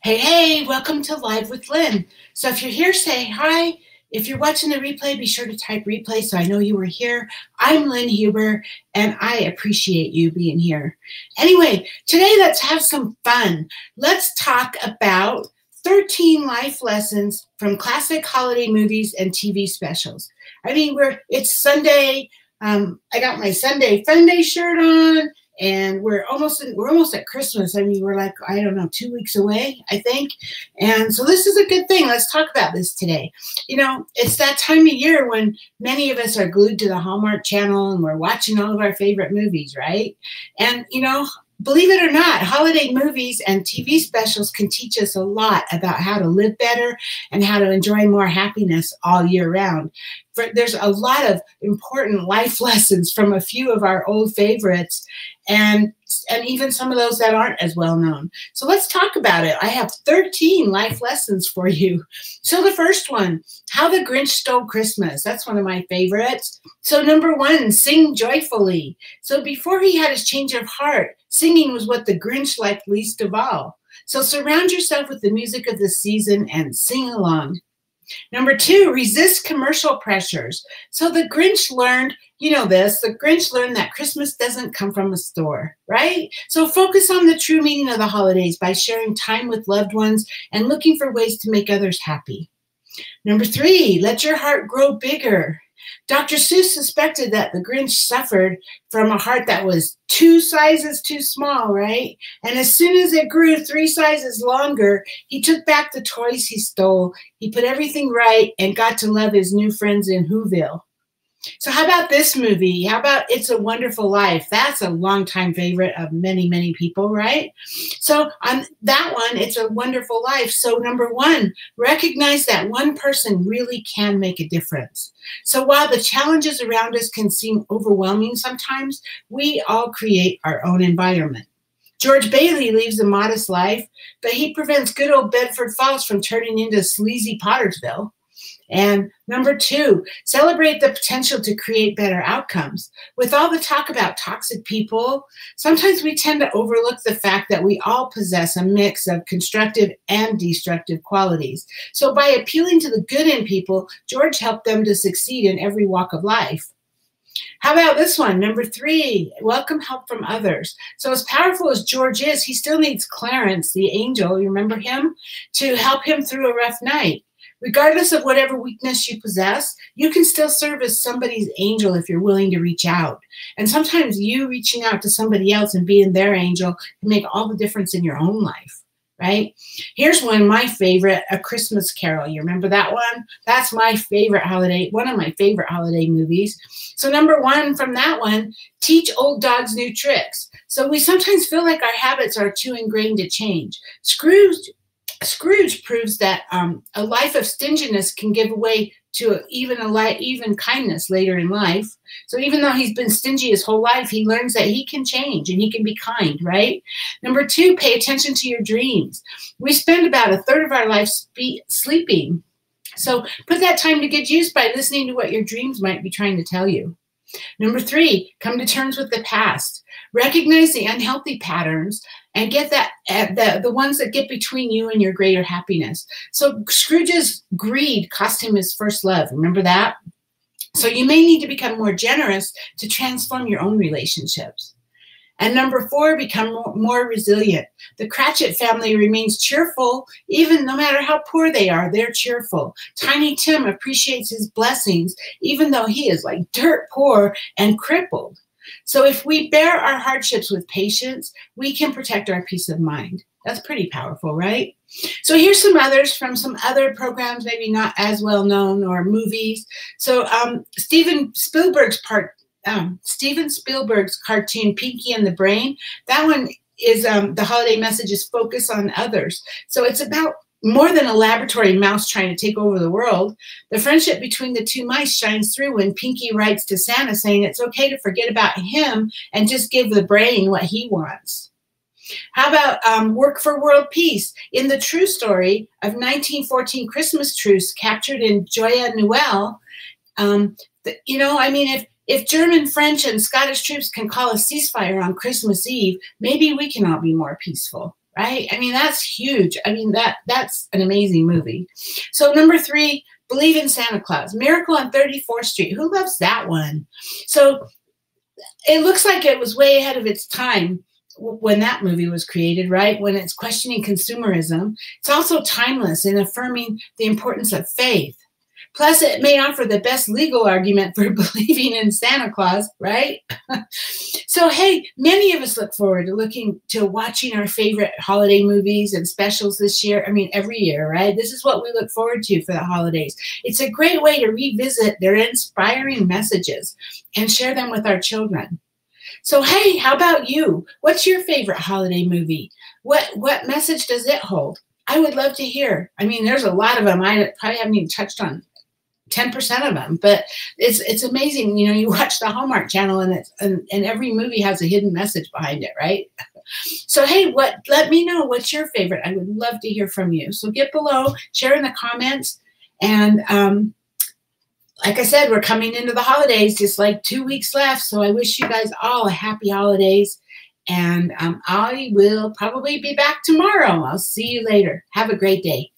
Hey, hey, welcome to Live with Lynn. So if you're here, say hi. If you're watching the replay, be sure to type replay so I know you were here. I'm Lynn Huber, and I appreciate you being here. Anyway, today let's have some fun. Let's talk about 13 life lessons from classic holiday movies and TV specials. I mean, it's Sunday. I got my Sunday Funday shirt on. And we're almost at Christmas. I mean, we're like, I don't know, 2 weeks away, I think. And so this is a good thing. Let's talk about this today. You know, it's that time of year when many of us are glued to the Hallmark Channel and we're watching all of our favorite movies, right? And, you know, believe it or not, holiday movies and TV specials can teach us a lot about how to live better and how to enjoy more happiness all year round. There's a lot of important life lessons from a few of our old favorites and even some of those that aren't as well known. So let's talk about it. I have 13 life lessons for you. So the first one, How the Grinch Stole Christmas. That's one of my favorites. So number one, sing joyfully. So before he had his change of heart, singing was what the Grinch liked least of all. So surround yourself with the music of the season and sing along. Number two, resist commercial pressures. So the Grinch learned, you know this, the Grinch learned that Christmas doesn't come from a store, right? So focus on the true meaning of the holidays by sharing time with loved ones and looking for ways to make others happy. Number three, let your heart grow bigger. Dr. Seuss suspected that the Grinch suffered from a heart that was 2 sizes too small, right? And as soon as it grew 3 sizes longer, he took back the toys he stole. He put everything right and got to love his new friends in Whoville. So how about this movie? How about It's a Wonderful Life? That's a longtime favorite of many, many people, right? So on that one, It's a Wonderful Life. So number one, recognize that one person really can make a difference. So while the challenges around us can seem overwhelming sometimes, we all create our own environment. George Bailey lives a modest life, but he prevents good old Bedford Falls from turning into sleazy Pottersville. And number two, celebrate the potential to create better outcomes. With all the talk about toxic people, sometimes we tend to overlook the fact that we all possess a mix of constructive and destructive qualities. So by appealing to the good in people, George helped them to succeed in every walk of life. How about this one? Number three, welcome help from others. So as powerful as George is, he still needs Clarence, the angel, you remember him, to help him through a rough night. Regardless of whatever weakness you possess, you can still serve as somebody's angel if you're willing to reach out. And sometimes you reaching out to somebody else and being their angel can make all the difference in your own life, right? Here's one, my favorite, A Christmas Carol. You remember that one? That's my favorite holiday, one of my favorite holiday movies. So number one from that one, teach old dogs new tricks. So we sometimes feel like our habits are too ingrained to change. Scrooge proves that a life of stinginess can give way to even kindness later in life. So even though he's been stingy his whole life, he learns that he can change and he can be kind, right? Number two, pay attention to your dreams. We spend about a third of our life sleeping. So put that time to good use by listening to what your dreams might be trying to tell you. Number three, come to terms with the past. Recognize the unhealthy patterns and get the ones that get between you and your greater happiness. So Scrooge's greed cost him his first love. Remember that? So you may need to become more generous to transform your own relationships. And number four, become more resilient. The Cratchit family remains cheerful, even no matter how poor they are, they're cheerful. Tiny Tim appreciates his blessings, even though he is like dirt poor and crippled. So if we bear our hardships with patience, we can protect our peace of mind. That's pretty powerful, right? So here's some others from some other programs, maybe not as well known, or movies. So Steven Spielberg's cartoon Pinky and the Brain. That one is the holiday message is focus on others. So it's about more than a laboratory mouse trying to take over the world. The friendship between the two mice shines through when Pinky writes to Santa saying it's okay to forget about him and just give the brain what he wants. How about Work for World Peace? In the true story of 1914 Christmas truce captured in Joyeux Noel, you know, I mean, if German, French, and Scottish troops can call a ceasefire on Christmas Eve, maybe we can all be more peaceful, right? I mean, that's huge. I mean, that's an amazing movie. So number 3, Believe in Santa Claus, Miracle on 34th Street. Who loves that one? So it looks like it was way ahead of its time when that movie was created, right? When it's questioning consumerism. It's also timeless in affirming the importance of faith. Plus, it may offer the best legal argument for believing in Santa Claus, right? So, hey, many of us look forward to watching our favorite holiday movies and specials this year. I mean, every year, right? This is what we look forward to for the holidays. It's a great way to revisit their inspiring messages and share them with our children. So, hey, how about you? What's your favorite holiday movie? What message does it hold? I would love to hear. I mean, there's a lot of them. I probably haven't even touched on 10% of them, but it's amazing. You know, you watch the Hallmark Channel and every movie has a hidden message behind it, right? So, hey, let me know what's your favorite. I would love to hear from you. So get below, share in the comments. And like I said, we're coming into the holidays, just like 2 weeks left. So I wish you guys all a happy holidays. And I will probably be back tomorrow. I'll see you later. Have a great day.